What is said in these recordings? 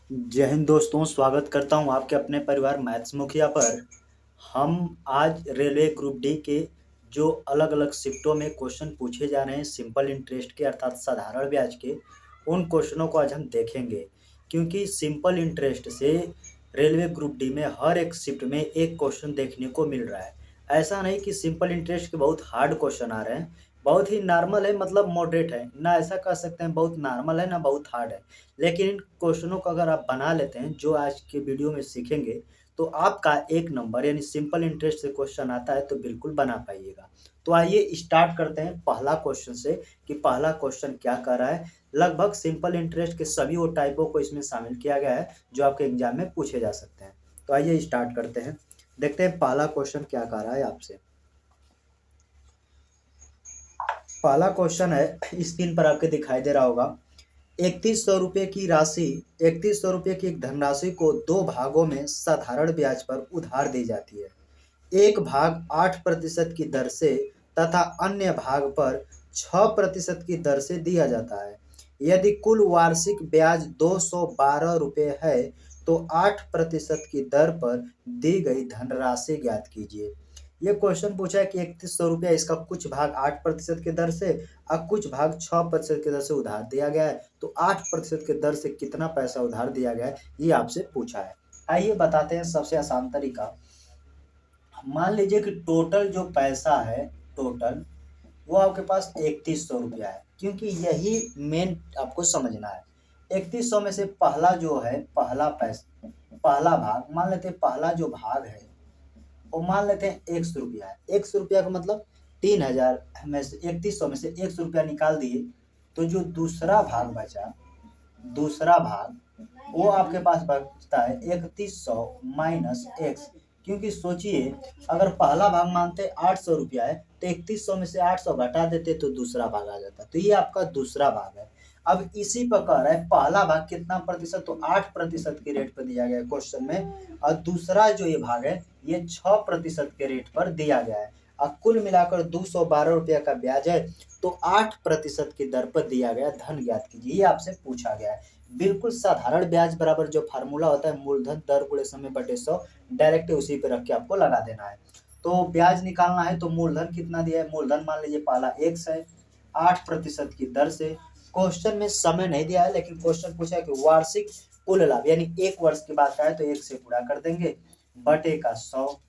जय हिंद दोस्तों, स्वागत करता हूं आपके अपने परिवार मैथ्स मुखिया पर। हम आज रेलवे ग्रुप डी के जो अलग-अलग शिफ्टों में क्वेश्चन पूछे जा रहे हैं सिंपल इंटरेस्ट के अर्थात साधारण ब्याज के, उन क्वेश्चनों को आज हम देखेंगे। क्योंकि सिंपल इंटरेस्ट से रेलवे ग्रुप डी में हर एक शिफ्ट में एक क्वेश्चन देखने को मिल रहा है। ऐसा नहीं कि सिंपल इंटरेस्ट के बहुत हार्ड क्वेश्चन आ रहे हैं, बहुत ही नॉर्मल है मतलब मॉडरेट है। ना ऐसा कह सकते हैं बहुत नॉर्मल है, ना बहुत हार्ड है। लेकिन इन क्वेश्चनों को अगर आप बना लेते हैं जो आज के वीडियो में सीखेंगे, तो आपका 1 नंबर यानी सिंपल इंटरेस्ट से क्वेश्चन आता है तो बिल्कुल बना पाइएगा। तो आइए स्टार्ट करते हैं पहला क्वेश्चन से कि पहला क्वेश्चन क्या कह रहा है। लगभग सिंपल इंटरेस्ट के सभी वो टाइपों को इसमें शामिल किया गया है जो आपके एग्जाम में पूछे जा सकते हैं। तो आइए स्टार्ट करते हैं, देखते हैं पहला क्वेश्चन क्या कह रहा है आपसे। पहला क्वेश्चन है, स्क्रीन पर आपके दिखाई दे रहा होगा। 3100 रुपये की राशि 3100 रुपये की एक धनराशि को 2 भागों में साधारण ब्याज पर उधार दी जाती है। एक भाग 8% की दर से तथा अन्य भाग पर 6% की दर से दिया जाता है। यदि कुल वार्षिक ब्याज 212 रुपये है तो 8% की दर पर दी गई धनराशि ज्ञात कीजिए। ये क्वेश्चन पूछा है कि 3100 रुपया, इसका कुछ भाग 8% की दर से और कुछ भाग 6% की दर से उधार दिया गया है। तो 8% की दर से कितना पैसा उधार दिया गया है, ये आपसे पूछा है। आइए बताते हैं सबसे आसान तरीका। मान लीजिए कि टोटल जो पैसा है, टोटल वो आपके पास 3100 रुपया है, क्योंकि यही मेन आपको समझना है। 3100 में से पहला जो है, पहला भाग मान लेते हैं, पहला जो भाग है वो मान लेते हैं 100 रुपया है। 100 रुपया का मतलब 3000 में से 3100 में से 100 रुपया निकाल दिए, तो जो दूसरा भाग बचा, दूसरा भाग वो आपके पास बचता है 3100 माइनस एक्स। क्योंकि सोचिए, अगर पहला भाग मानते 800 रुपया है तो 3100 में से 800 घटा देते तो दूसरा भाग आ जाता। तो ये आपका दूसरा भाग है। अब इसी पर कह रहा है पहला भाग कितना प्रतिशत, तो 8% के रेट पर दिया गया है क्वेश्चन में, और दूसरा जो ये भाग है ये 6% के रेट पर दिया गया है। और कुल मिलाकर 212 रुपया का ब्याज है, तो 8% की दर पर दिया गया धन ज्ञात कीजिए, ये आपसे पूछा गया है। बिल्कुल साधारण ब्याज बराबर जो फार्मूला होता है, मूलधन दर गुणे समय बटे 100, डायरेक्ट उसी पे रख के आपको लगा देना है। तो ब्याज निकालना है तो मूलधन कितना दिया है, मूलधन मान लीजिए पहला x है, 8% की दर से। क्वेश्चन में समय नहीं दिया है, लेकिन क्वेश्चन पूछा है कि वार्षिक कुल लाभ यानी 1 वर्ष की बात का है तो 1 से गुणा कर देंगे, बटे का 100।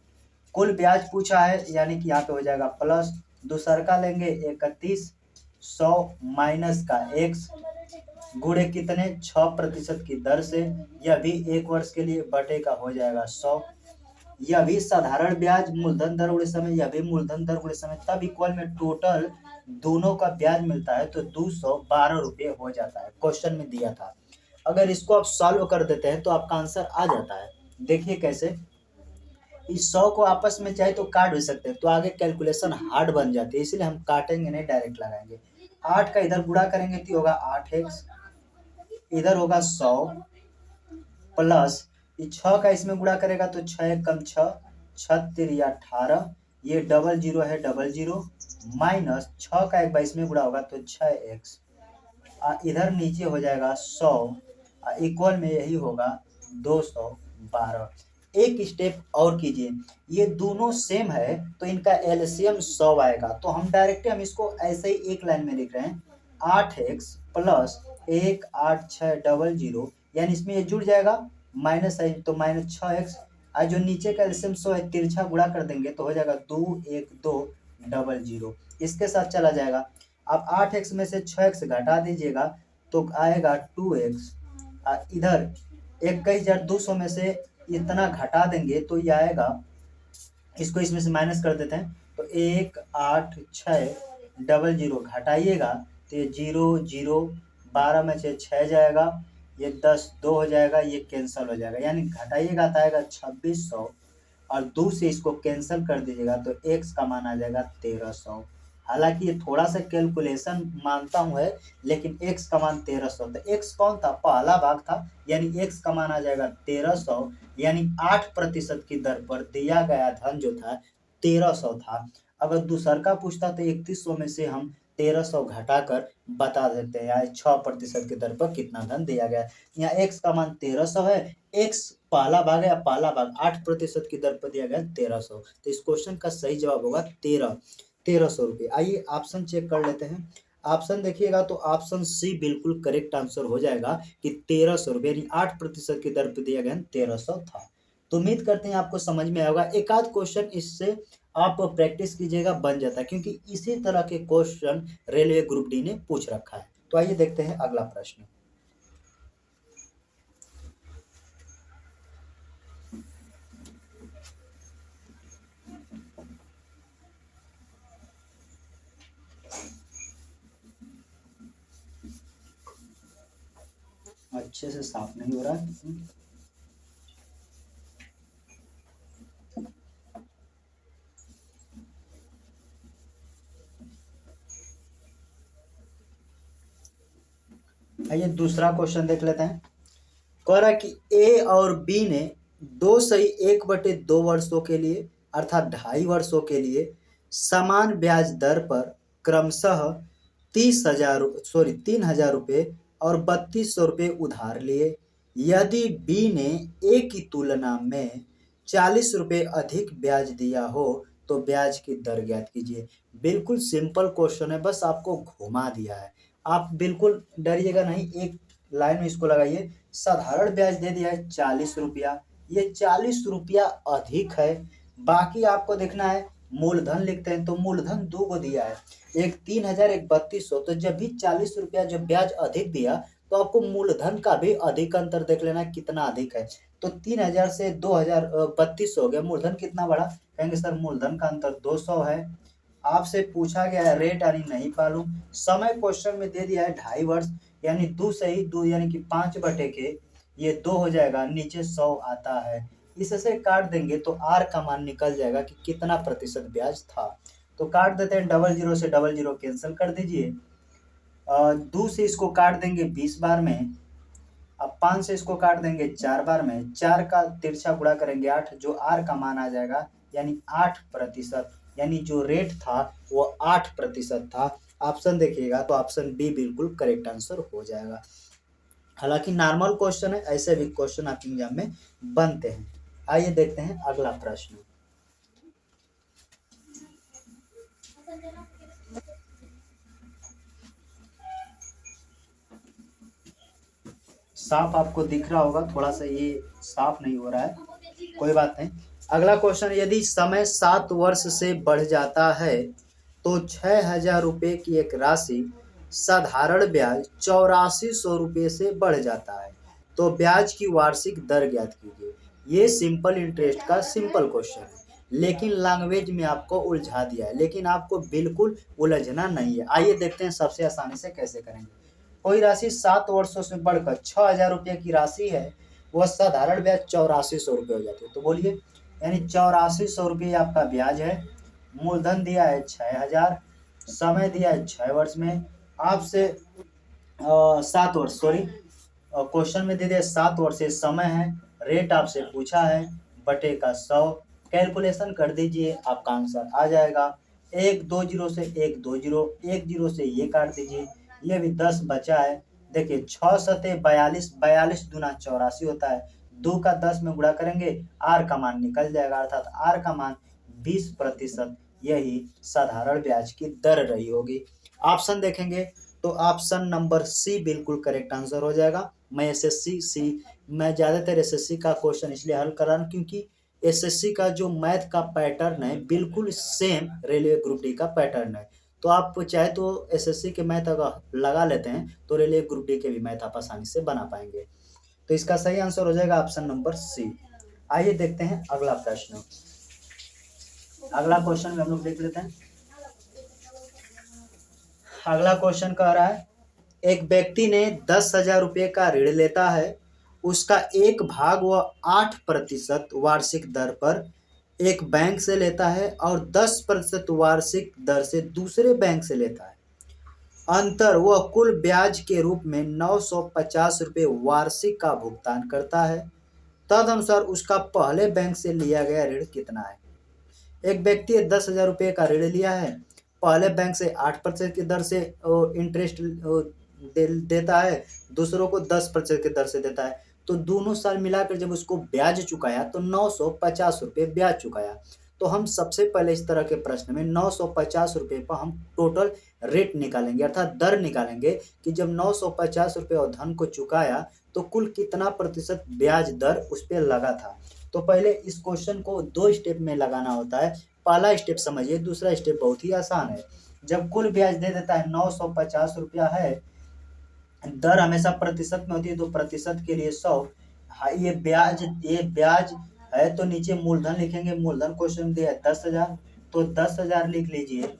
कुल ब्याज पूछा है यानी कि यहाँ पे हो जाएगा प्लस, दूसर का लेंगे 3100 माइनस का x, गुणे कितने 6% की दर से, यह भी 1 वर्ष के लिए, बटे का हो जाएगा 100। यह भी साधारण ब्याज मूलधन दर गुणे समय, यह भी मूलधन दर गुणे समय, तब इक्वल में टोटल दोनों का ब्याज मिलता है तो 212 रुपये हो जाता है, क्वेश्चन में दिया था। अगर इसको आप सॉल्व कर देते हैं तो आपका आंसर आ जाता है। देखिए कैसे, इस 100 को आपस में चाहे तो काट भी सकते हैं, तो आगे कैलकुलेशन हार्ड बन जाती है, इसलिए हम काटेंगे नहीं, डायरेक्ट लगाएंगे। 8 का इधर गुणा करेंगे तो होगा 8x, इधर होगा 100 प्लस, ये 6 का इसमें गुणा करेगा तो 6 कम 6, 6 तिरी 18, ये डबल जीरो है, डबल जीरो, माइनस 6 का एक बार इसमें गुणा होगा तो 6x, इधर नीचे हो जाएगा 100, इक्वल में यही होगा 212। एक स्टेप और कीजिए, ये दोनों सेम है तो इनका एलसीएम 100 आएगा, तो हम डायरेक्ट हम इसको ऐसे ही एक लाइन में लिख रहे हैं, 8x प्लस 18600, यानी इसमें ये जुड़ जाएगा, माइनस है तो माइनस 6x, और जो नीचे का एलसीएम 100 है, तिरछा गुणा कर देंगे तो हो जाएगा 21200, इसके साथ चला जाएगा। अब 8x में से 6x घटा दीजिएगा तो आएगा 2x, इधर 21200 में से इतना घटा देंगे तो ये आएगा, इसको इसमें से माइनस कर देते हैं तो 18600 घटाइएगा तो ये 0 0, 12 में से 6 जाएगा, ये 10 2 हो जाएगा, ये कैंसिल हो जाएगा, यानी घटाइएगा तो आएगा 2600, और 2 से इसको कैंसिल कर दीजिएगा तो x का मान आ जाएगा 1300। हालांकि ये थोड़ा सा कैलकुलेशन मानता हूँ है, लेकिन x का मान 1300, तो x कौन था, पहला भाग था, यानी x का मान आ जाएगा 1300, यानी 8% की दर पर दिया गया धन जो था 1300 था। अगर दूसर का पूछता तो 3100 में से हम 1300 घटाकर बता देते हैं, यहाँ 6% के दर पर कितना धन दिया गया है। यहाँ x का मान 1300 है, x पहला भाग है, पहला भाग 8% की दर पर दिया गया है 1300, तो इस क्वेश्चन का सही जवाब होगा 1300 रुपये। आइए ऑप्शन चेक कर लेते हैं। ऑप्शन देखिएगा तो ऑप्शन सी बिल्कुल करेक्ट आंसर हो जाएगा कि 1300 रुपये, यानी 8% की दर पर दिया गया 1300 था। तो उम्मीद करते हैं आपको समझ में आएगा। एक आध क्वेश्चन इससे आप प्रैक्टिस कीजिएगा, बन जाता है, क्योंकि इसी तरह के क्वेश्चन रेलवे ग्रुप डी ने पूछ रखा है। तो आइए देखते हैं अगला प्रश्न। अच्छे से साफ नहीं हो रहा है। आइए दूसरा क्वेश्चन देख लेते हैं। कह रहा है कि ए और बी ने 2/1/2 वर्षों के लिए अर्थात 2.5 वर्षों के लिए समान ब्याज दर पर क्रमशः 3,000 रुपये और 3,200 रुपये उधार लिए। यदि बी ने ए की तुलना में 40 रुपये अधिक ब्याज दिया हो तो ब्याज की दर ज्ञात कीजिए। बिल्कुल सिंपल क्वेश्चन है, बस आपको घुमा दिया है। आप बिल्कुल डरिएगा नहीं, एक लाइन में इसको लगाइए। साधारण ब्याज दे दिया है 40 रुपया, ये 40 रुपया अधिक है। बाकी आपको देखना है, मूलधन लिखते हैं तो मूलधन 2 को दिया है, एक 3,000 एक 3,200। तो जब भी 40 रुपया जब ब्याज अधिक दिया तो आपको मूलधन का भी अधिक अंतर देख लेना कितना अधिक है। तो 3,000 से 2,000 3,200 हो गया, मूलधन कितना बढ़ा, कहेंगे सर मूलधन का अंतर 200 है। आपसे पूछा गया है रेट यानी नहीं मालूम, समय क्वेश्चन में दे दिया है 2.5 वर्ष, यानी 2 से ही 2 यानी कि 5 बटे के ये 2 हो जाएगा, नीचे 100 आता है, इससे काट देंगे तो आर का मान निकल जाएगा कि कितना प्रतिशत ब्याज था। तो काट देते हैं, 00 से 00 कैंसिल कर दीजिए। 2 से इसको काट देंगे 20 बार में, अब 5 से इसको काट देंगे 4 बार में, 4 का तिरछा गुणा करेंगे 8, जो आर का मान आ जाएगा यानी 8%, यानी जो रेट था वो 8% था। ऑप्शन देखिएगा तो ऑप्शन बी बिल्कुल करेक्ट आंसर हो जाएगा। हालांकि नॉर्मल क्वेश्चन है, ऐसे भी क्वेश्चन आपके एग्जाम में बनते हैं। आइए देखते हैं अगला प्रश्न। साफ आपको दिख रहा होगा, थोड़ा सा ये साफ नहीं हो रहा है, कोई बात नहीं। अगला क्वेश्चन, यदि समय 7 वर्ष से बढ़ जाता है तो 6,000 रुपये की एक राशि साधारण ब्याज 8400 रुपये से बढ़ जाता है, तो ब्याज की वार्षिक दर ज्ञात कीजिए। ये सिंपल इंटरेस्ट का सिंपल क्वेश्चन है, लेकिन लैंग्वेज में आपको उलझा दिया है, लेकिन आपको बिल्कुल उलझना नहीं है। आइए देखते हैं सबसे आसानी से कैसे करेंगे। कोई राशि 7 वर्षों से बढ़कर 6,000 रुपये की राशि है, वह साधारण ब्याज 8400 रुपये हो जाती है। तो बोलिए, यानी 8400 रुपये आपका ब्याज है, मूलधन दिया है 6,000, समय दिया है 6 वर्ष में, आपसे 7 वर्ष क्वेश्चन में दे दिया 7 वर्ष समय है, रेट आपसे पूछा है, बटे का 100, कैलकुलेशन कर दीजिए, आपका आंसर आ जाएगा। 1 2 0 से 1 2 0, 1 0 से ये काट दीजिए, ये भी 10 बचा है। देखिए 6 सते 42, 42 दूना 84 होता है, 2 का 10 में गुणा करेंगे, आर का मान निकल जाएगा, अर्थात आर का मान 20%, यही साधारण ब्याज की दर रही होगी। ऑप्शन देखेंगे तो ऑप्शन नंबर सी बिल्कुल करेक्ट आंसर हो जाएगा। मैं ज़्यादातर एसएससी का क्वेश्चन इसलिए हल कर रहा हूँ क्योंकि एसएससी का जो मैथ का पैटर्न है बिल्कुल सेम रेलवे ग्रुप डी का पैटर्न है। तो आप चाहे तो एसएससी के मैथ अगर लगा लेते हैं तो रेलवे ग्रुप डी के भी मैथ आप आसानी से बना पाएंगे। तो इसका सही आंसर हो जाएगा ऑप्शन नंबर सी। आइए देखते हैं अगला प्रश्न। अगला क्वेश्चन में हम लोग देख लेते हैं। अगला क्वेश्चन कह रहा है, एक व्यक्ति ने 10,000 रुपये का ऋण लेता है, उसका एक भाग वह 8% वार्षिक दर पर एक बैंक से लेता है और 10% वार्षिक दर से दूसरे बैंक से लेता है। अंतर वह कुल ब्याज के रूप में 950 रुपये वार्षिक का भुगतान करता है। तदनुसार उसका पहले बैंक से लिया गया ऋण कितना है। एक व्यक्ति 10,000 रुपये का ऋण लिया है, पहले बैंक से 8% की दर से इंटरेस्ट देता है, दूसरों को 10% की दर से देता है। तो दोनों साल मिलाकर जब उसको ब्याज चुकाया तो 950 रुपये ब्याज चुकाया। तो हम सबसे पहले इस तरह के प्रश्न में 950 रुपये पर हम टोटल रेट निकालेंगे, अर्थात दर निकालेंगे कि जब 950 रुपये और धन को चुकाया तो कुल कितना प्रतिशत ब्याज दर उस पर लगा था। तो पहले इस क्वेश्चन को 2 स्टेप में लगाना होता है। पहला स्टेप समझिए, दूसरा स्टेप बहुत ही आसान है। जब कुल ब्याज दे देता है 950 रुपया है, दर हमेशा प्रतिशत में होती है तो प्रतिशत के लिए 100। हाँ, ये ब्याज है तो नीचे मूलधन लिखेंगे। मूलधन क्वेश्चन दिया है 10,000, तो 10,000 लिख लीजिए।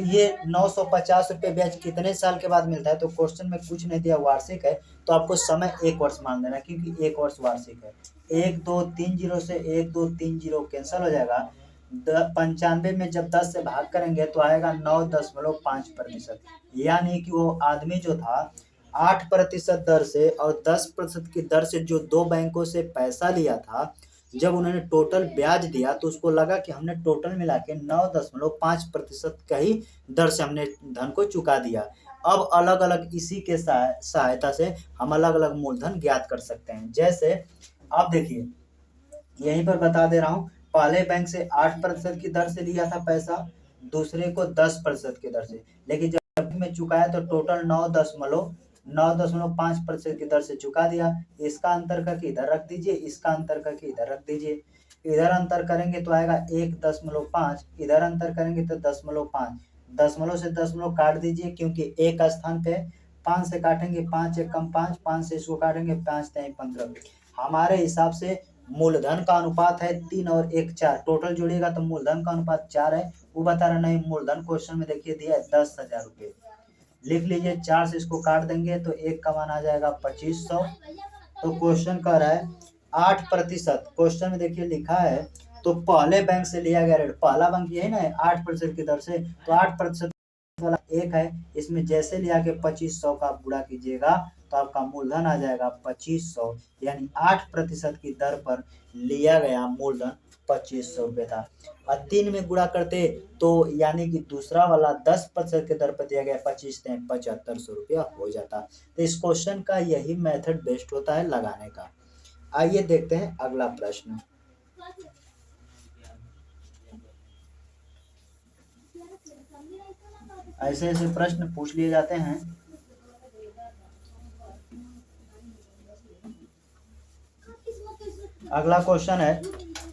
ये 950 रुपये ब्याज कितने साल के बाद मिलता है, तो क्वेश्चन में कुछ नहीं दिया, वार्षिक है तो आपको समय 1 वर्ष मान देना, क्योंकि 1 वर्ष वार्षिक है। 1 2 3 0 से 1 2 3 0 कैंसिल हो जाएगा। 95 में जब 10 से भाग करेंगे तो आएगा 9.5%। यानी कि वो आदमी जो था 8% दर से और 10% की दर से जो 2 बैंकों से पैसा लिया था, जब उन्होंने टोटल ब्याज दिया तो उसको लगा कि हमने टोटल मिला के 9.5% का ही दर से हमने धन को चुका दिया। अब अलग अलग इसी के सहायता से हम अलग अलग मूलधन ज्ञात कर सकते हैं। जैसे आप देखिए, यहीं पर बता दे रहा हूँ, पहले बैंक से 8% की दर से लिया था पैसा, दूसरे को 10% की दर से, लेकिन जब में चुकाया तो टोटल 9.5% की दर से चुका दिया। इसका अंतर करके इधर रख दीजिए, इसका अंतर करके इधर रख दीजिए। इधर अंतर करेंगे तो आएगा 1.5, इधर अंतर करेंगे तो 0.5। दशमलव से दशमलव काट दीजिए, क्योंकि एक स्थान पे 5 से काटेंगे, 5 एक कम 5, 5 से इसको काटेंगे, 5 3 15। हमारे हिसाब से मूलधन का अनुपात है 3 और 1 4, टोटल जोड़िएगा तो मूलधन का अनुपात 4 है। वो बता रहा नहीं, मूलधन क्वेश्चन में देखिए दिया है 10,000 रुपये, लिख लीजिए। 4 से इसको काट देंगे तो 1 का मान आ जाएगा 2500। तो क्वेश्चन कह रहा है 8%, क्वेश्चन में देखिए लिखा है, तो पहले बैंक से लिया गया रेट, पहला बैंक यही ना है 8% की दर से, तो 8% वाला 1 है, इसमें जैसे लिया के 2500 का आप गुणा कीजिएगा तो आपका मूलधन आ जाएगा 2500, यानी 8% की दर पर लिया गया मूलधन 2500 रुपये था। और 3 में गुणा करते तो यानी कि दूसरा वाला 10% के दर पर दिया गया 25 से 7500 रुपया हो जाता। तो इस क्वेश्चन का यही मेथड बेस्ट होता है लगाने का। आइए देखते हैं अगला प्रश्न। ऐसे ऐसे प्रश्न पूछ लिए जाते हैं। अगला क्वेश्चन है,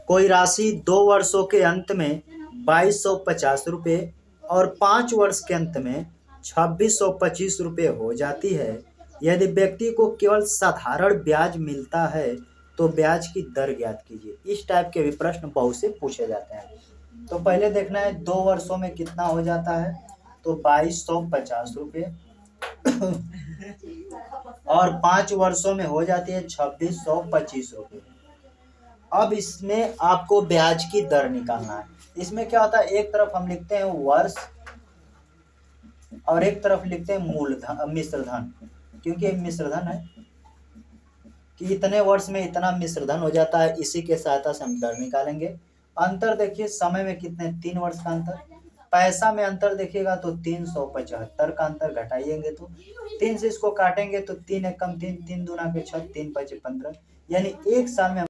कोई राशि 2 वर्षों के अंत में 2250 रुपये और 5 वर्ष के अंत में 2625 रुपये हो जाती है। यदि व्यक्ति को केवल साधारण ब्याज मिलता है तो ब्याज की दर ज्ञात कीजिए। इस टाइप के भी प्रश्न बहुत से पूछे जाते हैं। तो पहले देखना है 2 वर्षों में कितना हो जाता है, तो 2250 रुपये और 5 वर्षों में हो जाती है 2625 रुपये। अब इसमें आपको ब्याज की दर निकालना है। इसमें क्या होता है, एक तरफ हम लिखते हैं वर्ष और एक तरफ लिखते हैं मूलधन, मिश्रधन, क्योंकि मिश्रधन है कि इतने वर्ष में इतना मिश्रधन हो जाता है। इसी के सहायता से हम दर निकालेंगे। अंतर देखिए, समय में कितने, 3 वर्ष का अंतर। पैसा में अंतर देखिएगा तो 375 का अंतर घटाइएंगे तो 3 से इसको काटेंगे तो 3 एक कम 3, 3 दूना के 6, 3 5 15, यानी 1 साल में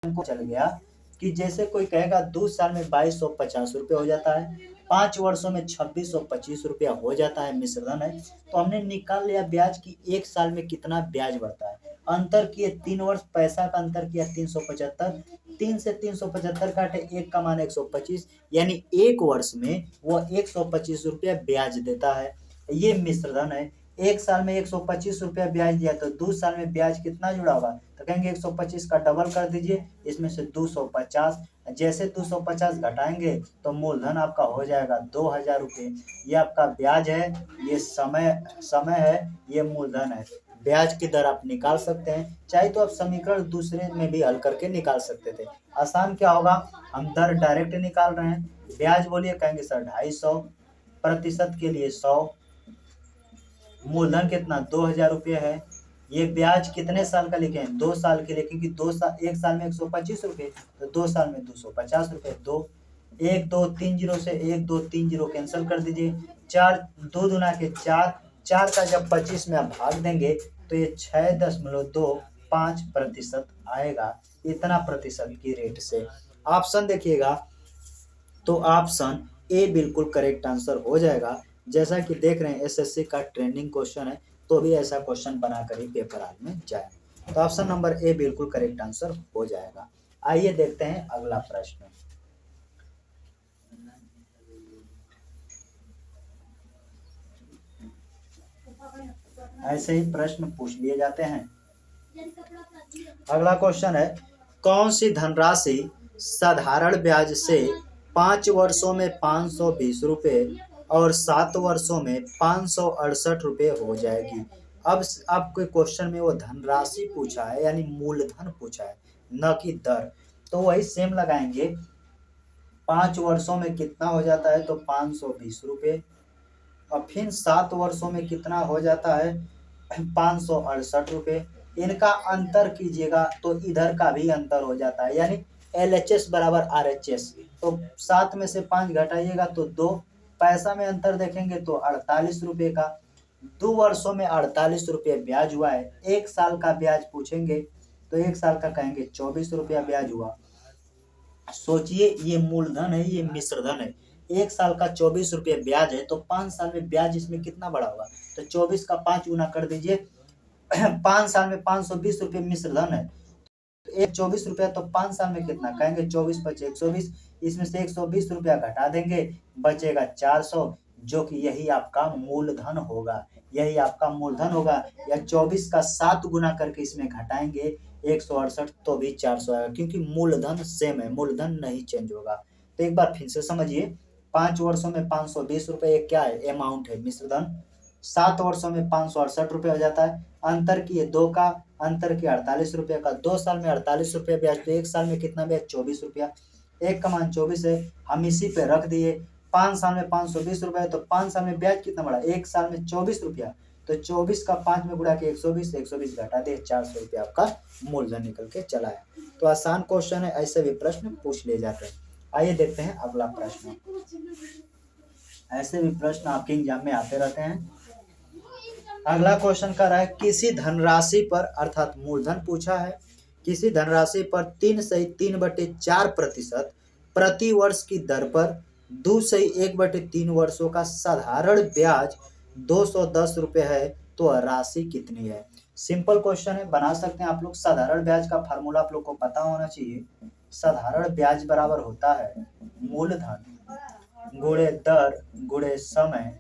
हमको चल गया कि जैसे कोई कहेगा 2 साल में 2250 रुपये हो जाता है, 5 वर्षों में 2625 रुपया हो जाता है, मिश्रधन है। तो हमने निकाल लिया ब्याज की 1 साल में कितना ब्याज बढ़ता है। अंतर किए 3 वर्ष, पैसा का अंतर किया 375, 3 से 375 काटे, 1 का मान 125, यानी 1 वर्ष में वो 125 रुपया ब्याज देता है। ये मिश्रधन है। 1 साल में 125 रुपया ब्याज दिया तो 2 साल में ब्याज कितना जुड़ा होगा, तो कहेंगे 125 का डबल कर दीजिए, इसमें से 250, जैसे 250 घटाएंगे तो मूलधन आपका हो जाएगा 2000 रुपये। ये आपका ब्याज है, ये समय है, ये मूलधन है। ब्याज की दर आप निकाल सकते हैं, चाहे तो आप समीकरण दूसरे में भी हल करके निकाल सकते थे। आसान क्या होगा, हम दर डायरेक्ट निकाल रहे हैं। ब्याज बोलिए, कहेंगे सर 250, प्रतिशत के लिए 100, मूलधन कितना 2000 रुपये है। ये ब्याज कितने साल का लिखे हैं, 2 साल के लिए, क्योंकि 1 साल में 125 रुपये, तो 2 साल में 250 रुपये, 2 एक दो तीन जीरो से एक दो तीन जीरो कैंसिल कर दीजिए। चार, दो दूना के चार, चार का जब 25 में आप भाग देंगे तो ये 6.25% आएगा, इतना प्रतिशत की रेट से। ऑप्शन देखिएगा तो ऑप्शन ए बिल्कुल करेक्ट आंसर हो जाएगा। जैसा कि देख रहे हैं एसएससी का ट्रेंडिंग क्वेश्चन है, तो भी ऐसा क्वेश्चन बनाकर ही पेपर हाल में जाए, तो ऑप्शन नंबर ए बिल्कुल करेक्ट आंसर हो जाएगा। आइए देखते हैं अगला प्रश्न। ऐसे ही प्रश्न पूछ लिए जाते हैं। अगला क्वेश्चन है, कौन सी धनराशि साधारण ब्याज से 5 वर्षों में 520 रुपये और 7 वर्षों में 568 रुपये हो जाएगी। अब आपके क्वेश्चन में वो धनराशि पूछा है, यानी मूलधन पूछा है, न कि दर। तो वही सेम लगाएंगे, 5 वर्षों में कितना हो जाता है तो 520 रुपये, और फिर 7 वर्षों में कितना हो जाता है 568 रुपये। इनका अंतर कीजिएगा तो इधर का भी अंतर हो जाता है, यानी LHS बराबर RHS। तो 7 में से 5 घटाइएगा तो 2, पैसा में अंतर देखेंगे तो 48 रुपये का। 2 वर्षों में 48 रुपये ब्याज हुआ है। 1 साल का ब्याज पूछेंगे तो 1 साल का कहेंगे 24 रुपया ब्याज हुआ। सोचिए, ये मूलधन है, ये मिश्रधन है। 1 साल का 24 रुपये ब्याज है, तो 5 साल में ब्याज इसमें कितना बढ़ा होगा, तो 24 का 5 गुना कर दीजिए। 5 साल में 520 रुपये मिश्रधन है, तो 124 रुपया, तो 5 साल में कितना कहेंगे 24 पचे 120, इसमें से 120 रुपया घटा देंगे, बचेगा 400, जो कि यही आपका मूलधन होगा, यही आपका मूलधन होगा। या 24 का 7 गुना करके इसमें घटाएंगे 168, तो भी 400 आएगा, क्योंकि मूलधन सेम है, मूलधन नहीं चेंज होगा। तो एक बार फिर से समझिए, 5 वर्षों में 520 रुपये क्या है, अमाउंट है, मिश्रधन। 7 वर्षों में 568 रुपये हो जाता है। अंतर किए 2 का, अंतर किया 48 रुपये का। 2 साल में 48 रुपये ब्याज, तो 1 साल में कितना ब्याज 24 रुपया। 1 का मान 24 है, हम इसी पे रख दिए। 5 साल में 520 रुपये, तो 5 साल में ब्याज कितना बढ़ा, 1 साल में 24 रुपया, तो 24 का 5 में गुणा के 120, 120 घटा दे, 400 रुपया आपका मूलधन निकल के चला है। तो आसान क्वेश्चन है, ऐसे भी प्रश्न पूछ लिए जाते हैं। आइए देखते हैं अगला प्रश्न। ऐसे भी प्रश्न आपके एग्जाम में आते रहते हैं। अगला क्वेश्चन कर रहा है, किसी धनराशि पर, अर्थात मूलधन पूछा है, किसी धनराशि पर 3/4% प्रति वर्ष की दर पर 2/1/3 वर्षों का साधारण ब्याज 210 रुपये है, तो राशि कितनी है। सिंपल क्वेश्चन है, बना सकते हैं आप लोग। साधारण ब्याज का फार्मूला आप लोग को पता होना चाहिए। साधारण ब्याज बराबर होता है मूलधन गुणे दर गुणे समय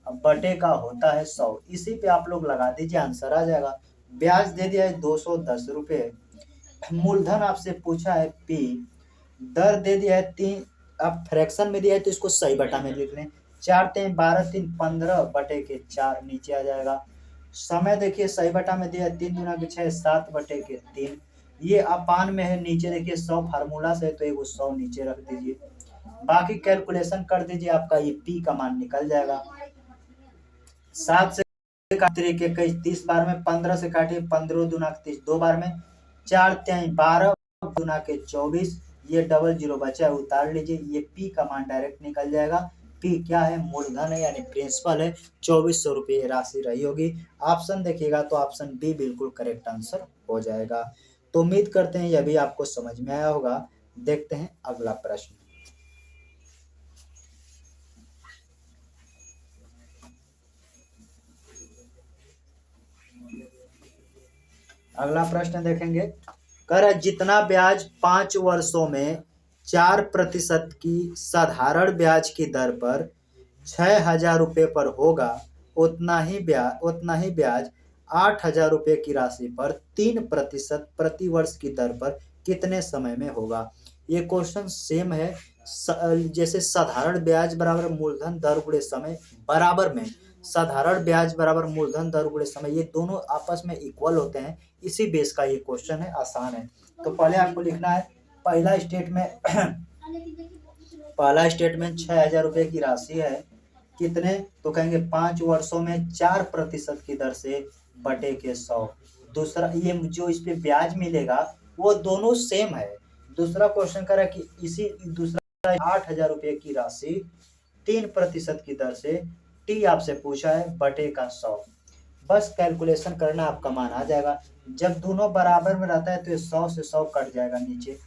बटे का होता है 100। इसी पे आप लोग लगा दीजिए, आंसर आ जाएगा। ब्याज दे दिया है 210 रुपये, मूलधन आपसे पूछा है P, दर दे दिया है 3, अब फ्रैक्शन में दिया है तो इसको सही बटा में लिख लें। 4 3 12 3 15 बटे के 4 नीचे आ जाएगा। समय देखिए सही बटा में दिया है 3 दूना के 6 7 बटे के 3, ये अपान में है, नीचे देखिए 100 फार्मूला से, तो एगो 100 नीचे रख दीजिए। बाकी कैलकुलेशन कर दीजिए, आपका ये P का मान निकल जाएगा। 7 से काटिए के 30 बार में, 15 से काटिए 15 दूना 30 2 बार में, 4 3 12 दूना के 24, ये डबल जीरो बचा है उतार लीजिए, ये P का मान डायरेक्ट निकल जाएगा। P क्या है, मूलधन है, यानी प्रिंसिपल है। 2400 रुपये राशि रही होगी। ऑप्शन देखिएगा तो ऑप्शन बी बिल्कुल करेक्ट आंसर हो जाएगा। तो उम्मीद करते हैं यह भी आपको समझ में आया होगा। देखते हैं अगला प्रश्न। अगला प्रश्न देखेंगे, कर जितना ब्याज 5 वर्षों में 4% की साधारण ब्याज की दर पर 6,000 रुपये पर होगा, उतना ही ब्याज 8,000 रुपये की राशि पर 3% प्रति वर्ष की दर पर कितने समय में होगा। ये क्वेश्चन सेम है, जैसे साधारण ब्याज बराबर मूलधन दर गुणे समय बराबर में, साधारण ब्याज बराबर मूलधन दर गुणे समय, ये दोनों आपस में इक्वल होते हैं। इसी बेस का ये क्वेश्चन है, आसान है। तो पहले आपको लिखना है, पहला स्टेटमेंट 6,000 रुपये की राशि है, कितने, तो कहेंगे 5 वर्षों में 4% की दर से बटे के 100। दूसरा, ये जो इस पे ब्याज मिलेगा वो दोनों सेम है। दूसरा क्वेश्चन कर रहा है कि इसी दूसरा 8,000 रुपये की राशि 3% की दर से टी आपसे पूछा है बटे का 100। बस कैलकुलेशन करना, आपका मान आ जाएगा। जब दोनों बराबर में रहता है तो ये 100 से 100 कट जाएगा नीचे।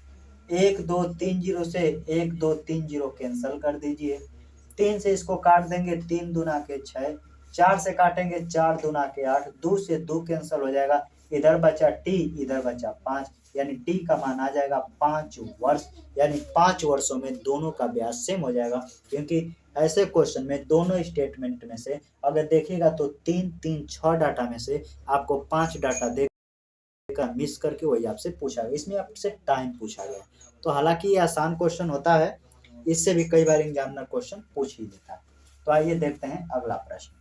1 2 3 जीरो से 1 2 3 जीरो कैंसिल कर दीजिए। 3 से इसको काट देंगे, 3 दूना के 6, 4 से काटेंगे 4 दूना के 8, 2 से 2 कैंसिल हो जाएगा। इधर बचा टी, इधर बचा 5, यानी टी का मान आ जाएगा 5 वर्ष। यानी 5 वर्षों में दोनों का ब्याज सेम हो जाएगा, क्योंकि ऐसे क्वेश्चन में दोनों स्टेटमेंट में से अगर देखिएगा तो 3 3 6 डाटा में से आपको 5 डाटा देकर मिस करके वही आपसे पूछा गया। इसमें आपसे टाइम पूछा गया। तो हालांकि ये आसान क्वेश्चन होता है, इससे भी कई बार एग्जामिनर क्वेश्चन पूछ ही लेता है। तो आइए देखते हैं अगला प्रश्न।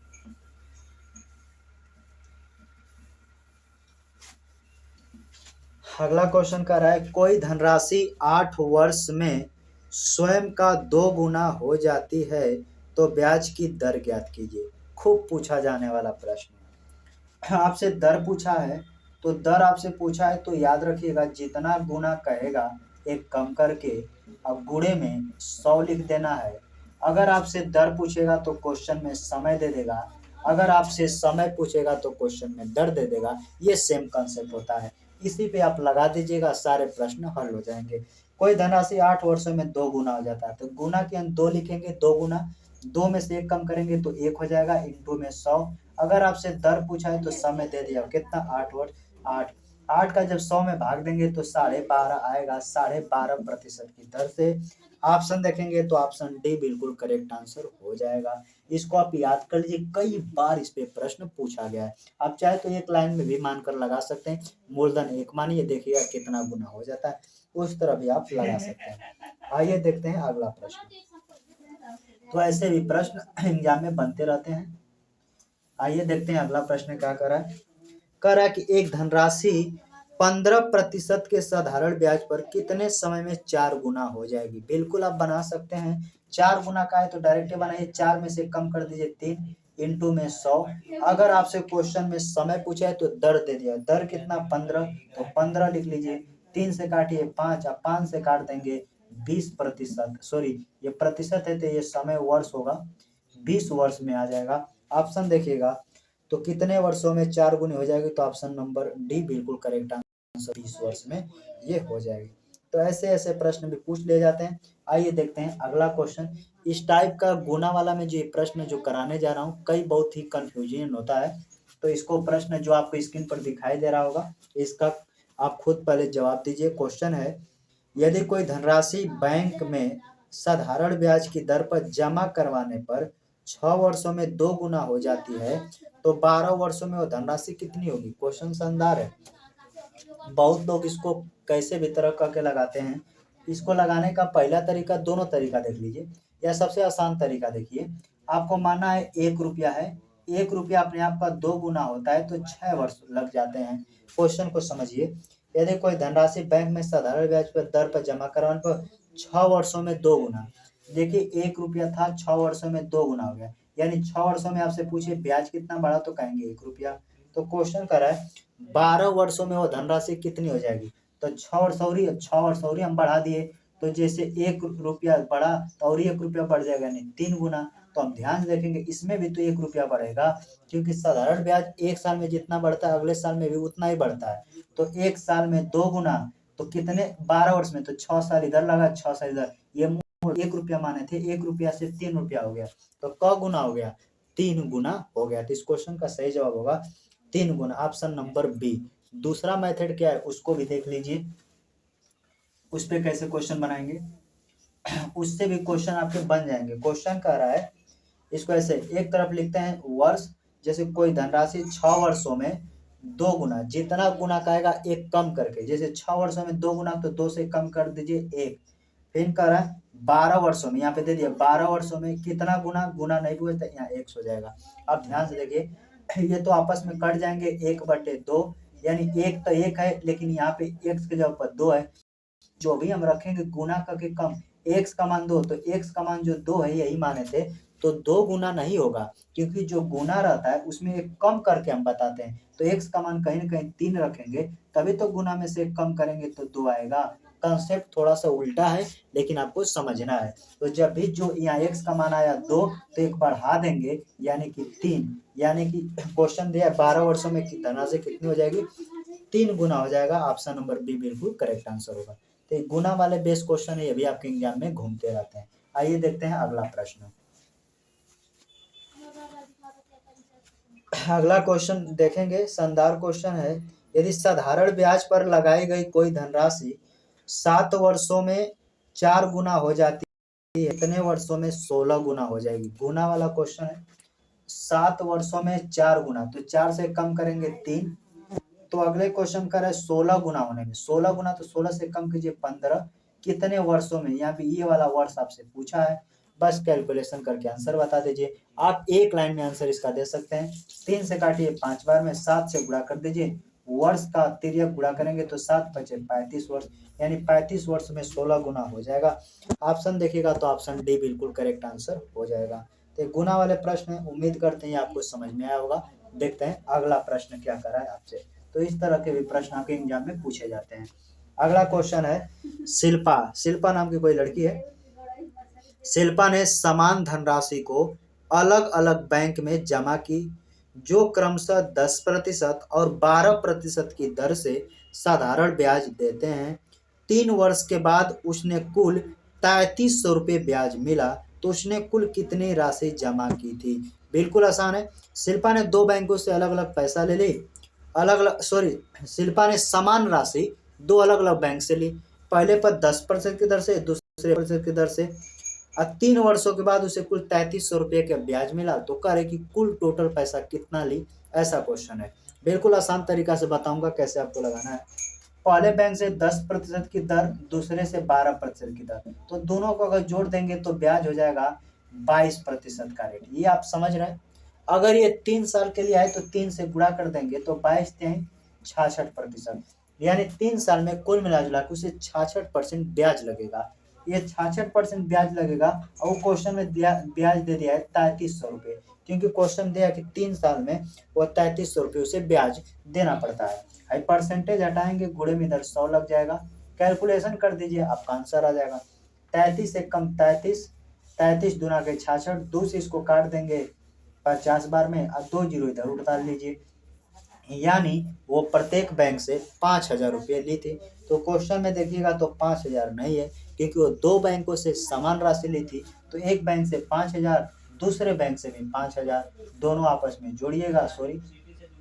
अगला क्वेश्चन कह रहा है, कोई धनराशि 8 वर्ष में स्वयं का 2 गुना हो जाती है तो ब्याज की दर ज्ञात कीजिए। खूब पूछा जाने वाला प्रश्न है। आपसे दर पूछा है, तो दर आपसे पूछा है तो याद रखिएगा, जितना गुना कहेगा एक कम करके अब गुणे में 100 लिख देना है। अगर आपसे दर पूछेगा तो क्वेश्चन में समय दे देगा, अगर आपसे समय पूछेगा तो क्वेश्चन में दर दे देगा। ये सेम कंसेप्ट होता है, इसी पे आप लगा दीजिएगा, सारे प्रश्न हल हो जाएंगे। कोई धनराशि 8 वर्षों में 2 गुना हो जाता है, तो गुना के अंत 2 लिखेंगे, 2 गुना, 2 में से 1 कम करेंगे तो 1 हो जाएगा, इंटू में 100। अगर आपसे दर पूछा है तो समय दे दिया, कितना 8 वर्ष, 8 8 का जब 100 में भाग देंगे तो 12.5 आएगा। 12.5% की दर से ऑप्शन देखेंगे तो ऑप्शन डी बिल्कुल करेक्ट आंसर हो जाएगा। इसको आप याद कर लीजिए, कई बार इस पे प्रश्न पूछा गया है। आप चाहे तो एक लाइन में भी मानकर लगा सकते हैं, मूलधन 1 मानिए, देखिएगा कितना गुना हो जाता है, उस तरह भी आप लगा सकते हैं। आइए देखते हैं अगला प्रश्न। तो ऐसे भी प्रश्न एग्जाम में बनते रहते हैं। आइए देखते हैं अगला प्रश्न क्या कर रहा है। कह रहा है कि एक धनराशि 15% के साधारण ब्याज पर कितने समय में 4 गुना हो जाएगी। बिल्कुल आप बना सकते हैं। 4 गुना का है तो डायरेक्ट बनाइए, 4 में से कम कर दीजिए 3, इंटू में 100। अगर आपसे क्वेश्चन में समय पूछा है तो दर दे दिया, दर कितना 15, तो 15 लिख लीजिए। 3 से काटिए 5, अब 5 से काट देंगे 20%, सॉरी ये प्रतिशत है तो ये समय वर्ष होगा, 20 वर्ष में आ जाएगा। ऑप्शन देखिएगा तो कितने वर्षों में 4 गुनी हो जाएगी, तो ऑप्शन नंबर डी बिल्कुल करेक्ट आंसर, 20 वर्ष में ये हो जाएगी। तो ऐसे ऐसे प्रश्न भी पूछ लिए जाते हैं। आइए देखते हैं अगला क्वेश्चन। इस टाइप का गुना वाला में जो प्रश्न जो कराने जा रहा हूँ, कई बहुत ही कंफ्यूजन होता है। तो इसको प्रश्न जो आपको स्क्रीन पर दिखाई दे रहा होगा, इसका आप खुद पहले जवाब दीजिए। क्वेश्चन है, यदि कोई धनराशि बैंक में साधारण ब्याज की दर पर जमा करवाने पर 6 वर्षों में 2 गुना हो जाती है तो 12 वर्षों में वो धनराशि कितनी होगी। क्वेश्चन शानदार है। बहुत लोग इसको कैसे भी तरह करके लगाते हैं। इसको लगाने का पहला तरीका, दोनों तरीका देख लीजिए, या सबसे आसान तरीका देखिए। आपको मानना है 1 रुपया है, 1 रुपया अपने आप का 2 गुना होता है तो 6 वर्ष लग जाते हैं। क्वेश्चन को समझिए, यदि कोई धनराशि बैंक में साधारण ब्याज पर दर पर जमा करवाने पर 6 वर्षों में 2 गुना, देखिए 1 रुपया था, 6 वर्षों में 2 गुना हो गया, यानी 6 वर्षों में आपसे पूछे ब्याज कितना बढ़ा तो कहेंगे 1 रुपया। तो क्वेश्चन कर रहा है 12 वर्षों में वो धनराशि कितनी हो जाएगी, तो 6 वर्ष और हम बढ़ा दिए, तो जैसे 1 रुपया बढ़ा तो और 1 रुपया बढ़ जाएगा, यानी 3 गुना। तो हम ध्यान से देखेंगे इसमें भी तो 1 रुपया बढ़ेगा, क्योंकि साधारण ब्याज 1 साल में जितना बढ़ता है अगले साल में भी उतना ही बढ़ता है। तो 1 साल में 2 गुना, तो कितने 12 वर्ष में, तो 6 साल इधर लगा 6 साल इधर, ये 1 रुपया माने थे, 1 रुपया से 3 रुपया हो गया, तो क गुना हो गया, 3 गुना हो गया। तो इस क्वेश्चन का सही जवाब होगा 3 गुना, ऑप्शन नंबर बी। दूसरा मेथड क्या है उसको भी देख लीजिए, उस पे कैसे क्वेश्चन बनाएंगे, उससे भी क्वेश्चन आपके बन जाएंगे। क्वेश्चन कह रहा है, इसको ऐसे एक तरफ लिखते हैं वर्ष, जैसे कोई धनराशि 6 वर्षों में 2 गुना, जितना गुना कहेगा एक कम करके, जैसे 6 वर्षों में 2 गुना तो 2 से कम कर दीजिए 1। फिर कह रहा है 12 वर्षों में, यहाँ पे दे दिया 12 वर्षों में कितना गुना, गुना नहीं हुए तो यहाँ x हो जाएगा। अब ध्यान से देखिए, ये तो आपस में कट जाएंगे 1/2, यानी 1 तो 1 है, लेकिन यहाँ पे x के जगह पर 2 है, जो भी हम रखेंगे गुना करके कम, x का मान 2, तो x का मान जो 2 है यही माने थे, तो 2 गुना नहीं होगा, क्योंकि जो गुना रहता है उसमें एक कम करके हम बताते हैं, तो x का मान कहीं ना कहीं 3 रखेंगे, तभी तो गुना में से कम करेंगे तो 2 आएगा। कंसेप्ट थोड़ा सा उल्टा है, लेकिन आपको समझना है। तो जब भी जो यहाँ x का मान आया 2, तो एक बढ़ा देंगे यानी कि 3, यानी कि क्वेश्चन दिया 12 वर्षों में धनराशि कितनी हो जाएगी, 3 गुना हो जाएगा। ऑप्शन नंबर बी बिल्कुल करेक्ट आंसर होगा। तो ये गुना वाले बेस क्वेश्चन है, ये भी आपके एग्जाम में घूमते रहते हैं। आइए देखते हैं अगला प्रश्न। अगला क्वेश्चन देखेंगे, शानदार क्वेश्चन है। यदि साधारण ब्याज पर लगाई गई कोई धनराशि 7 वर्षों में 4 गुना हो जाती है, कितने वर्षों में 16 गुना हो जाएगी? गुना वाला क्वेश्चन है। 7 वर्षों में 4 गुना, तो 4 से कम करेंगे 3, तो अगले क्वेश्चन कर रहा है 16 गुना होने में। 16 गुना तो 16 से कम कीजिए 15, कितने वर्षों में? यहाँ पे ये वाला वर्ष आपसे पूछा है, बस कैलकुलेशन करके आंसर बता दीजिए। आप एक लाइन में आंसर इसका दे सकते हैं। 3 से काटिए 5 बार में, 7 से गुणा कर दीजिए, वर्ष का तिर्यक गुणा करेंगे तो 7 बचे 35 वर्ष, यानी 35 वर्ष में 16 गुना हो जाएगा। ऑप्शन देखिएगा तो ऑप्शन डी बिल्कुल करेक्ट आंसर हो जाएगा। तो गुना वाले प्रश्न है, उम्मीद करते हैं आपको समझ में आया होगा। देखते हैं अगला प्रश्न क्या कर रहा है आपसे। तो इस तरह के भी प्रश्न आपके एग्जाम में पूछे जाते हैं। अगला क्वेश्चन है, शिल्पा नाम की कोई लड़की है। शिल्पा ने समान धनराशि को अलग अलग बैंक में जमा की, जो क्रमशः 10% और 12% की दर से साधारण ब्याज देते हैं। 3 वर्ष के बाद उसने कुल 3300 रुपये ब्याज मिला, तो उसने कुल कितनी राशि जमा की थी? बिल्कुल आसान है। शिल्पा ने 2 बैंकों से अलग अलग पैसा ले ली, शिल्पा ने समान राशि 2 अलग अलग बैंक से ली, पहले पर 10% की दर से, दूसरे % की दर से। और 3 वर्षों के बाद उसे कुल 3300 रुपये का ब्याज मिला, तो कह रहे कि कुल टोटल पैसा कितना ली, ऐसा क्वेश्चन है। बिल्कुल आसान तरीका से बताऊंगा कैसे आपको लगाना है। पहले बैंक से 10% की दर, दूसरे से 12% की दर, तो दोनों को अगर जोड़ देंगे तो ब्याज हो जाएगा 22% का रेट। ये आप समझ रहे हैं। अगर ये 3 साल के लिए आए तो 3 से गुणा कर देंगे तो 22×66%, यानी 3 साल में कुल मिला जुला के उसे 66% ब्याज लगेगा। ये 66% ब्याज लगेगा, और वो क्वेश्चन में ब्याज दे दिया है 3300 रुपये, क्योंकि क्वेश्चन दिया कि 3 साल में वो 3300 रुपये उसे ब्याज देना पड़ता है। परसेंटेज हटाएंगे, गुणे में इधर 100 लग जाएगा, कैलकुलेशन कर दीजिए, आपका आंसर आ जाएगा 33 से कम 33, 33 दूना के 66, 2 से इसको काट देंगे 50 बार में, और 2 जीरो इधर उतार लीजिए, यानी वो प्रत्येक बैंक से 5000 रुपये ली थी। तो क्वेश्चन में देखिएगा तो 5000 नहीं है, क्योंकि वो 2 बैंकों से समान राशि ली थी। तो एक बैंक से 5000, दूसरे बैंक से भी 5000, दोनों आपस में जोड़िएगा,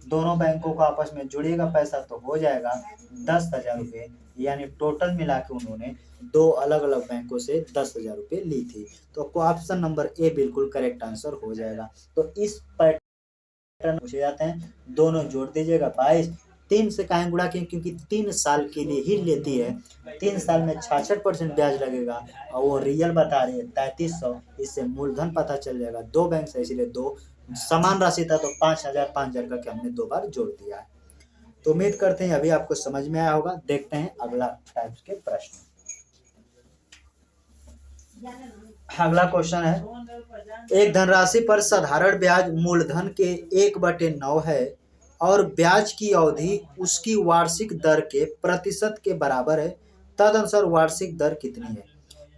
दोनों बैंकों को आपस में जोड़िएगा पैसा, तो हो जाएगा 10,000 रुपये, यानी टोटल मिला के उन्होंने 2 अलग अलग बैंकों से 10,000 रुपये ली थी। तो ऑप्शन नंबर ए बिल्कुल करेक्ट आंसर हो जाएगा। तो इस पैटर्न पूछे जाते हैं, दोनों जोड़ दीजिएगा 22। 3 से काहे गुणा किए, क्योंकि 3 साल के लिए ही लेती है, 3 साल में 66% ब्याज लगेगा, और वो रियल बता रही है 3300, इससे मूलधन पता चल जाएगा। 2 बैंक से, इसलिए 2 समान राशि था, तो 5000 5000 करके हमने 2 बार जोड़ दिया है। तो उम्मीद करते हैं अभी आपको समझ में आया होगा। देखते हैं अगला टाइप के प्रश्न। अगला क्वेश्चन है, एक धनराशि पर साधारण ब्याज मूलधन के 1/9 है और ब्याज की अवधि उसकी वार्षिक दर के प्रतिशत के बराबर है, तदनुसार वार्षिक दर कितनी है?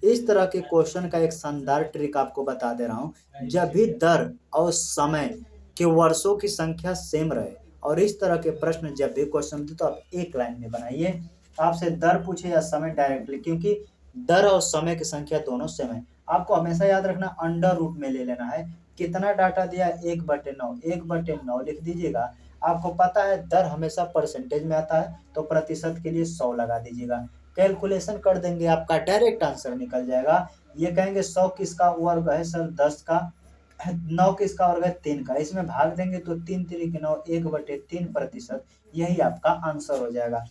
इस तरह के क्वेश्चन का एक शानदार ट्रिक आपको बता दे रहा हूँ। जब भी दर और समय के वर्षों की संख्या सेम रहे, और इस तरह के प्रश्न जब भी क्वेश्चन दे तो आप एक लाइन में बनाइए। आपसे दर पूछे या समय डायरेक्टली, क्योंकि दर और समय की संख्या दोनों सेम है। आपको हमेशा याद रखना, अंडर रूट में ले लेना है। कितना डाटा दिया? 1/9, 1/9 लिख दीजिएगा। आपको पता है दर हमेशा परसेंटेज में आता है, तो प्रतिशत के लिए 100 लगा दीजिएगा, कैलकुलेशन कर देंगे, आपका डायरेक्ट आंसर निकल जाएगा। ये कहेंगे 100 किसका वर्ग है सर? 10 का। 9 किसका वर्ग है? 3 का। इसमें भाग देंगे तो 3 3 9, 1/3%, यही आपका आंसर हो जाएगा।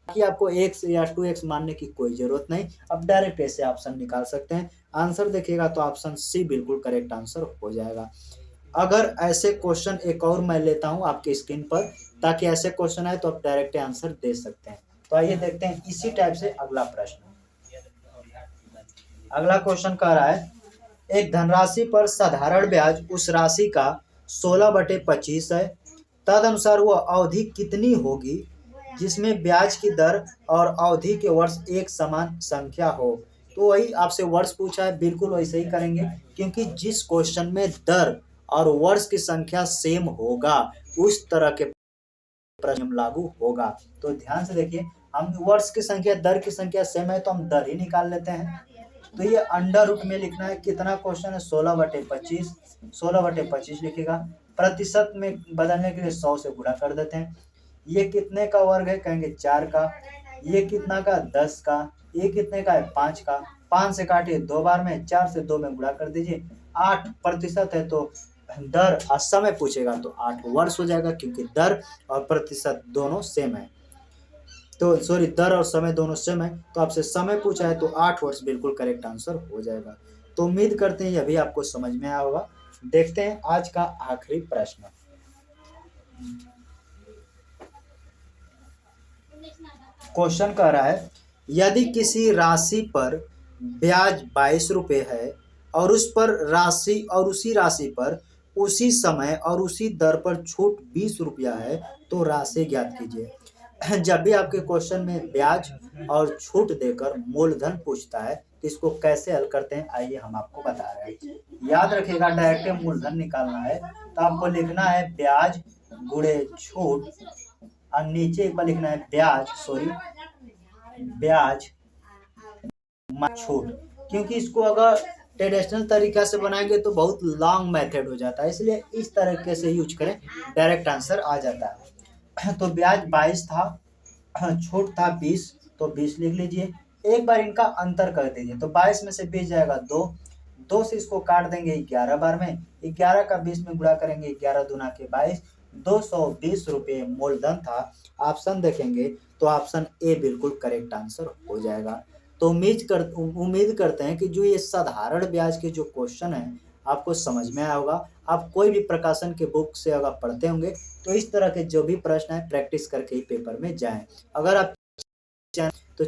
कि आपको x या 2x मानने की कोई जरूरत नहीं, अब डायरेक्ट ऐसे ऑप्शन निकाल सकते हैं। आंसर देखिएगा तो ऑप्शन सी बिल्कुल करेक्ट आंसर हो जाएगा। अगर ऐसे क्वेश्चन एक और मैं लेता हूं आपके स्क्रीन पर, ताकि ऐसे क्वेश्चन आए तो आप डायरेक्ट आंसर दे सकते हैं। तो आइए देखते हैं इसी टाइप से अगला प्रश्न। अगला क्वेश्चन कह रहा है, एक धनराशि पर साधारण ब्याज उस राशि का 16/25 है, तदनुसार वह अवधि कितनी होगी जिसमें ब्याज की दर और अवधि के वर्ष एक समान संख्या हो। तो वही आपसे वर्ष पूछा है, बिल्कुल वैसे ही करेंगे, क्योंकि जिस क्वेश्चन में दर और वर्ष की संख्या सेम होगा उस तरह के नियम लागू होगा। तो ध्यान से देखिए, हम वर्ष की संख्या दर की संख्या सेम है तो हम दर ही निकाल लेते हैं। तो ये अंडर रूट में लिखना है, कितना क्वेश्चन है 16/25, 16/25 लिखेगा। प्रतिशत में बदलने के लिए 100 से गुणा कर देते हैं। ये कितने का वर्ग है, कहेंगे 4 का। ये कितना का 10 का। ये कितने का है 5 का। 5 से काटिए 2 बार में, 4 से 2 में गुणा कर दीजिए। 8% है तो दर और समय पूछेगा तो 8 वर्ष हो जाएगा, क्योंकि दर और प्रतिशत दोनों सेम है। तो सॉरी, दर और समय दोनों सेम है, तो आपसे समय पूछा है तो 8 वर्ष बिल्कुल करेक्ट आंसर हो जाएगा। तो उम्मीद करते हैं यह भी आपको समझ में आया होगा। देखते हैं आज का आखिरी प्रश्न। क्वेश्चन कह रहा है, यदि किसी राशि पर ब्याज 22 रुपये है और उसी राशि पर उसी समय और उसी दर पर छूट 20 रुपया है तो राशि ज्ञात कीजिए। जब भी आपके क्वेश्चन में ब्याज और छूट देकर मूलधन पूछता है तो इसको कैसे हल करते हैं, आइए हम आपको बता रहे हैं। याद रखिएगा, डायरेक्ट मूलधन निकालना है तो आपको लिखना है ब्याज गुणे छूट, और नीचे एक बार लिखना है ब्याज छूट, क्योंकि इसको अगर ट्रेडिशनल तरीका से बनाएंगे तो बहुत लॉन्ग मेथड हो जाता है, इसलिए इस तरीके से यूज करें, डायरेक्ट आंसर आ जाता है। तो ब्याज 22 था, छूट था 20, तो 20 लिख लीजिए। एक बार इनका अंतर कर दीजिए, तो 22 में से 20 जाएगा 2 से इसको काट देंगे 11 बार में, 11 का 20 में गुणा करेंगे, 11 दूना के 22, 220 रुपये मूलधन था। ऑप्शन देखेंगे तो ऑप्शन ए बिल्कुल करेक्ट आंसर हो जाएगा। तो उम्मीद करते हैं कि जो ये साधारण ब्याज के जो क्वेश्चन है आपको समझ में आया होगा। आप कोई भी प्रकाशन के बुक से अगर पढ़ते होंगे तो इस तरह के जो भी प्रश्न है प्रैक्टिस करके ही पेपर में जाएं। अगर आप तो